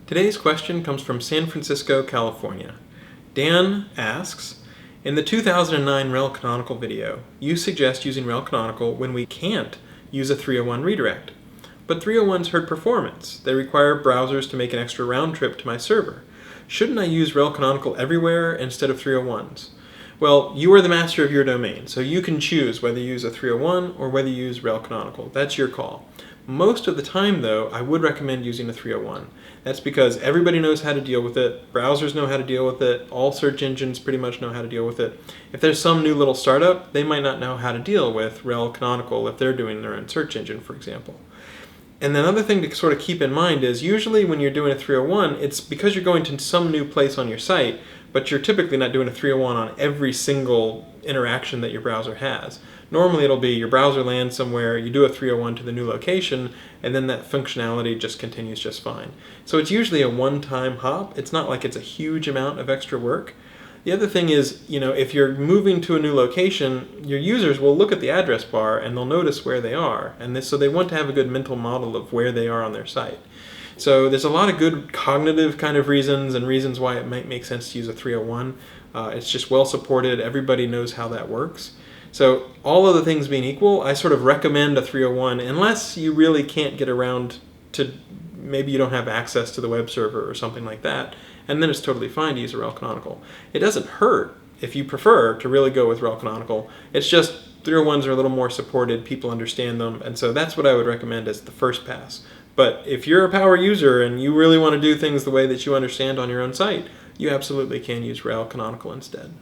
Today's question comes from San Francisco, California. Dan asks, in the 2009 rel canonical video, you suggest using rel canonical when we can't use a 301 redirect. But 301s hurt performance. They require browsers to make an extra round trip to my server. Shouldn't I use rel canonical everywhere instead of 301s? Well, you are the master of your domain, so you can choose whether you use a 301 or whether you use rel canonical. That's your call. Most of the time, though, I would recommend using a 301. That's because everybody knows how to deal with it, browsers know how to deal with it, all search engines pretty much know how to deal with it. If there's some new little startup, they might not know how to deal with rel canonical if they're doing their own search engine, for example. And another thing to sort of keep in mind is usually when you're doing a 301, it's because you're going to some new place on your site, but you're typically not doing a 301 on every single interaction that your browser has. Normally it'll be your browser lands somewhere, you do a 301 to the new location, and then that functionality just continues just fine. So it's usually a one-time hop. It's not like it's a huge amount of extra work. The other thing is, if you're moving to a new location, your users will look at the address bar and they'll notice where they are. So they want to have a good mental model of where they are on their site. So there's a lot of good cognitive kind of reasons and reasons why it might make sense to use a 301. It's just well supported. Everybody knows how that works. So all other things being equal, I sort of recommend a 301 unless you really can't get around to, maybe you don't have access to the web server or something like that, and then it's totally fine to use a rel canonical. It doesn't hurt if you prefer to really go with rel canonical. It's just 301s are a little more supported, people understand them, and so that's what I would recommend as the first pass. But if you're a power user and you really want to do things the way that you understand on your own site, you absolutely can use rel canonical instead.